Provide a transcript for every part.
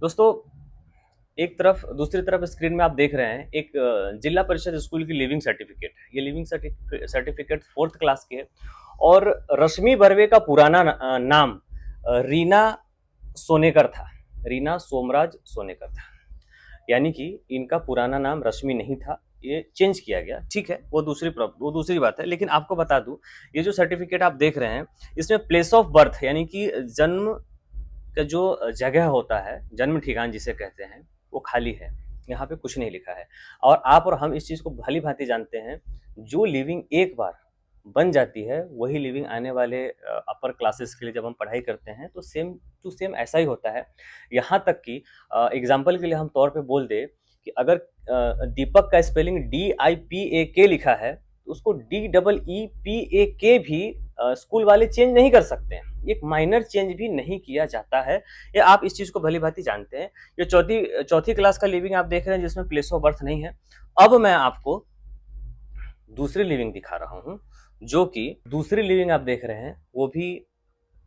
दोस्तों, एक तरफ दूसरी तरफ स्क्रीन में आप देख रहे हैं एक जिला परिषद स्कूल की लिविंग सर्टिफिकेट है। ये लिविंग सर्टिफिकेट 4th क्लास की है और रश्मि बर्वे का पुराना नाम रीना सोनेकर था। रीना सोमराज सोनेकर था। यानी कि इनका पुराना नाम रश्मि नहीं था, ये चेंज किया गया। ठीक है, वो दूसरी बात है। लेकिन आपको बता दूं, ये जो सर्टिफिकेट आप देख रहे हैं, इसमें प्लेस ऑफ बर्थ यानी कि जन्म का जो जगह होता है, जन्म ठिकाना जिसे कहते हैं, वो खाली है। यहाँ पे कुछ नहीं लिखा है। और आप और हम इस चीज़ को भली भांति जानते हैं, जो लिविंग एक बार बन जाती है वही लिविंग आने वाले अपर क्लासेस के लिए जब हम पढ़ाई करते हैं तो सेम टू सेम ऐसा ही होता है। यहाँ तक कि एग्जाम्पल के लिए हम तौर पे बोल दे कि अगर दीपक का स्पेलिंग DIPAK लिखा है तो उसको DEEPAK भी स्कूल वाले चेंज नहीं कर सकते हैं। एक माइनर चेंज भी नहीं किया जाता है। ये आप इस चीज को भली भांति जानते हैं। ये चौथी क्लास का लिविंग आप देख रहे हैं जिसमें प्लेस ऑफ बर्थ नहीं है। अब मैं आपको दूसरी लिविंग दिखा रहा हूं, जो कि दूसरी लिविंग आप देख रहे हैं वो भी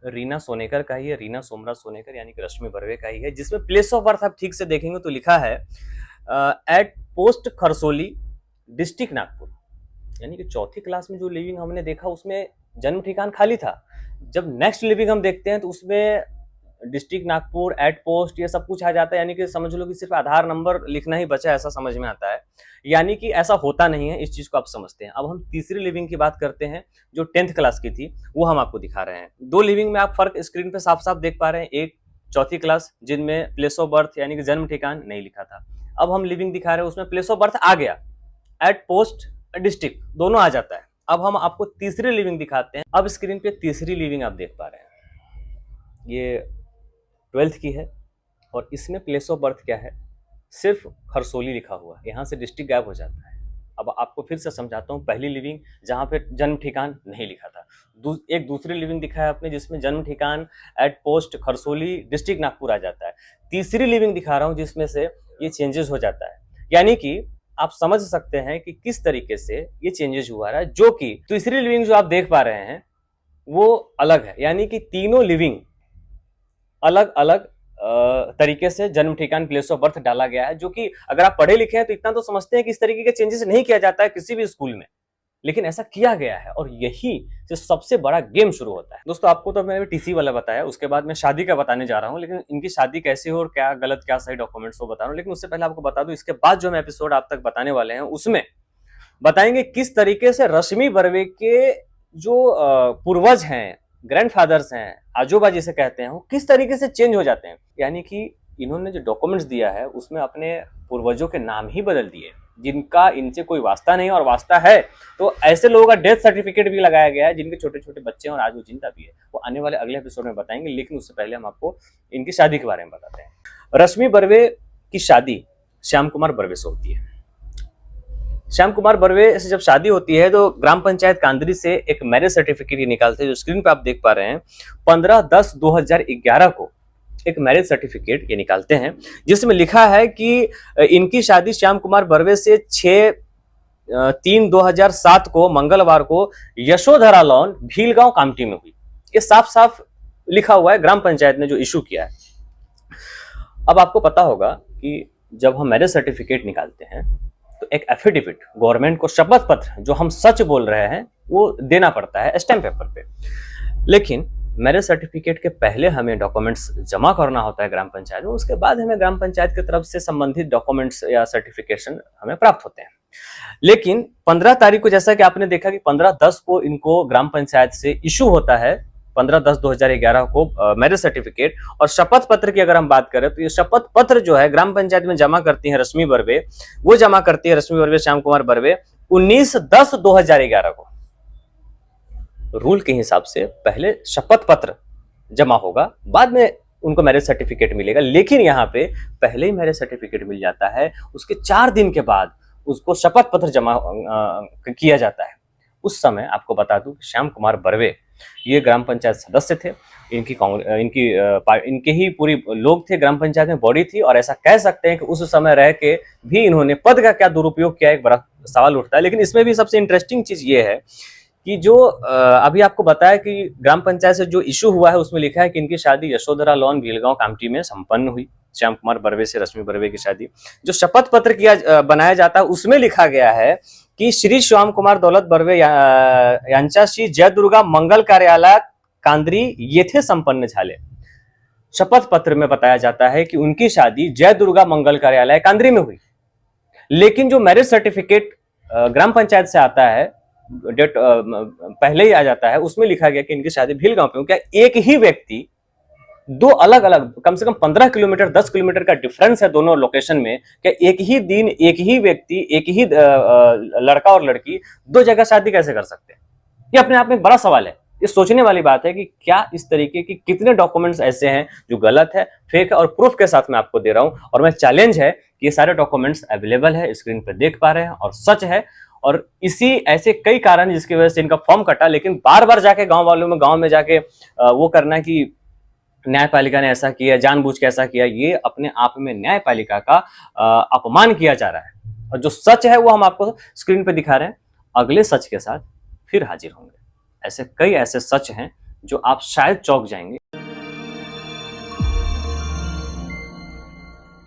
रीना सोनेकर का ही है, रीना सोमराज सोनेकर यानी कि रश्मि बर्वे का ही है, जिसमें प्लेस ऑफ बर्थ आप ठीक से देखेंगे तो लिखा है एट पोस्ट खरसोली, डिस्ट्रिक्ट नागपुर। यानी कि चौथी क्लास में जो लिविंग हमने देखा उसमें जन्म ठिकान खाली था। जब नेक्स्ट लिविंग हम देखते हैं तो उसमें डिस्ट्रिक्ट नागपुर, एट पोस्ट, ये सब कुछ आ जाता है। यानी कि समझ लो कि सिर्फ आधार नंबर लिखना ही बचा, ऐसा समझ में आता है। यानी कि ऐसा होता नहीं है, इस चीज को आप समझते हैं। अब हम तीसरी लिविंग की बात करते हैं जो 10th क्लास की थी, वो हम आपको दिखा रहे हैं। दो लिविंग में आप फर्क स्क्रीन पे साफ साफ देख पा रहे हैं। एक चौथी क्लास जिनमें प्लेस ऑफ बर्थ यानी कि जन्म ठिकान नहीं लिखा था। अब हम लिविंग दिखा रहे हैं उसमें प्लेस ऑफ बर्थ आ गया, एट पोस्ट, डिस्ट्रिक्ट दोनों आ जाता है। अब हम आपको तीसरी लिविंग दिखाते हैं। अब स्क्रीन पे तीसरी लिविंग आप देख पा रहे हैं, ये 12th की है और इसमें प्लेस ऑफ बर्थ क्या है, सिर्फ खरसोली लिखा हुआ है, यहाँ से डिस्ट्रिक्ट गायब हो जाता है। अब आपको फिर से समझाता हूँ। पहली लिविंग जहाँ पे जन्म ठिकान नहीं लिखा था, एक दूसरी लिविंग दिखा है आपने जिसमें जन्म ठिकान एट पोस्ट खरसोली, डिस्ट्रिक्ट नागपुर आ जाता है। तीसरी लिविंग दिखा रहा हूँ जिसमें से ये चेंजेस हो जाता है। यानी कि आप समझ सकते हैं कि किस तरीके से ये चेंजेस हुआ है। जो कि तीसरी लिविंग जो आप देख पा रहे हैं वो अलग है। यानी कि तीनों लिविंग अलग अलग तरीके से जन्म ठिकान, प्लेस ऑफ बर्थ डाला गया है। जो कि अगर आप पढ़े लिखे हैं तो इतना तो समझते हैं कि इस तरीके के चेंजेस नहीं किया जाता है किसी भी स्कूल में, लेकिन ऐसा किया गया है और यही से सबसे बड़ा गेम शुरू होता है। दोस्तों, आपको तो मैंने TC वाला बताया, उसके बाद मैं शादी का बताने जा रहा हूँ। लेकिन इनकी शादी कैसे हो और क्या गलत क्या सही डॉक्यूमेंट्स वो बता रहा हूँ। लेकिन उससे पहले आपको बता दूं, इसके बाद जो हम एपिसोड आप तक बताने वाले हैं उसमें बताएंगे किस तरीके से रश्मि बर्वे के जो पूर्वज हैं, ग्रैंडफादर्स हैं, आजोबा जिसे कहते हैं, वो किस तरीके से चेंज हो जाते हैं। यानी कि इन्होंने जो डॉक्यूमेंट्स दिया है उसमें अपने पूर्वजों के नाम ही बदल दिए जिनका इनसे कोई वास्ता नहीं, और वास्ता है तो ऐसे लोगों का डेथ सर्टिफिकेट भी लगाया गया है जिनके छोटे छोटे बच्चे हैं और आज वो जिंदा भी है। वो आने वाले अगले एपिसोड में बताएंगे। लेकिन उससे पहले हम आपको इनकी शादी के बारे में बताते हैं। रश्मि बर्वे की शादी श्याम कुमार बर्वे से होती है। श्याम कुमार बर्वे से जब शादी होती है तो ग्राम पंचायत कांदरी से एक मैरिज सर्टिफिकेट निकालते हैं, जो स्क्रीन पे आप देख पा रहे हैं। 15/10/2011 को एक मैरिज सर्टिफिकेट ये निकालते हैं जिसमें लिखा है कि इनकी शादी श्याम कुमार बर्वे से 6/3/2007 को मंगलवार को यशोधरा लॉन, भीलगांव, कामठी में हुई। ये साफ साफ लिखा हुआ है, ग्राम पंचायत ने जो इशू किया है। अब आपको पता होगा कि जब हम मैरिज सर्टिफिकेट निकालते हैं तो एक एफिडेविट, गवर्नमेंट को शपथ पत्र, जो हम सच बोल रहे हैं वो देना पड़ता है स्टैम्प पेपर पे। लेकिन मैरिज सर्टिफिकेट के पहले हमें डॉक्यूमेंट्स जमा करना होता है ग्राम पंचायत में, उसके बाद हमें ग्राम पंचायत की तरफ से संबंधित डॉक्यूमेंट्स या सर्टिफिकेशन हमें प्राप्त होते हैं। लेकिन 15 तारीख को, जैसा कि आपने देखा कि 15/10 को इनको ग्राम पंचायत से इशू होता है, 15/10/2011 को मैरिज सर्टिफिकेट। और शपथ पत्र की अगर हम बात करें तो ये शपथ पत्र जो है ग्राम पंचायत में जमा करती है रश्मि बर्वे, वो जमा करती है रश्मि बर्वे, श्याम कुमार बर्वे 19/10/2011 को। रूल के हिसाब से पहले शपथ पत्र जमा होगा, बाद में उनको मैरिज सर्टिफिकेट मिलेगा। लेकिन यहाँ पे पहले ही मैरिज सर्टिफिकेट मिल जाता है, उसके 4 दिन के बाद उसको शपथ पत्र जमा किया जाता है। उस समय आपको बता दूं कि श्याम कुमार बर्वे ये ग्राम पंचायत सदस्य थे। इनके ही पूरी लोग थे, ग्राम पंचायत में बॉडी थी। और ऐसा कह सकते हैं कि उस समय रह के भी इन्होंने पद का क्या दुरुपयोग किया, एक बड़ा सवाल उठता है। लेकिन इसमें भी सबसे इंटरेस्टिंग चीज ये है कि जो अभी आपको बताया कि ग्राम पंचायत से जो इशू हुआ है उसमें लिखा है कि इनकी शादी यशोधरा लॉन भीलगांव कामठी में संपन्न हुई, श्याम कुमार बर्वे से रश्मि बर्वे की शादी। जो शपथ पत्र बनाया जाता है उसमें लिखा गया है की श्री श्याम कुमार दौलत बर्वे यांच्याशी जयदुर्गा मंगल कार्यालयात कांद्री येथे संपन्न झाले। शपथ पत्र में बताया जाता है कि उनकी शादी जयदुर्गा मंगल कार्यालय कांद्री में हुई, लेकिन जो मैरिज सर्टिफिकेट ग्राम पंचायत से आता है, डेट पहले ही आ जाता है, उसमें लिखा गया कि इनकी शादी भीलगांव पे हुई। क्या एक ही व्यक्ति दो अलग अलग कम से कम 15 किलोमीटर 10 किलोमीटर का डिफरेंस है दोनों लोकेशन में, क्या एक ही दिन एक ही व्यक्ति एक ही लड़का और लड़की दो जगह शादी कैसे कर सकते हैं? ये अपने आप में एक बड़ा सवाल है। ये सोचने वाली बात है कि क्या इस तरीके की कितने डॉक्यूमेंट्स ऐसे हैं जो गलत है, फेक है, और प्रूफ के साथ मैं आपको दे रहा हूं। और मैं चैलेंज है कि ये सारे डॉक्यूमेंट्स अवेलेबल है, स्क्रीन पर देख पा रहे हैं और सच है। और इसी ऐसे कई कारण जिसकी वजह से इनका फॉर्म कटा, लेकिन बार बार जाके गांव वालों में गांव में जाके वो करना कि न्यायपालिका ने ऐसा किया, जानबूझ के ऐसा किया, ये अपने आप में न्यायपालिका का अपमान किया जा रहा है। और जो सच है वो हम आपको स्क्रीन पे दिखा रहे हैं। अगले सच के साथ फिर हाजिर होंगे। ऐसे कई ऐसे सच हैं जो आप शायद चौंक जाएंगे।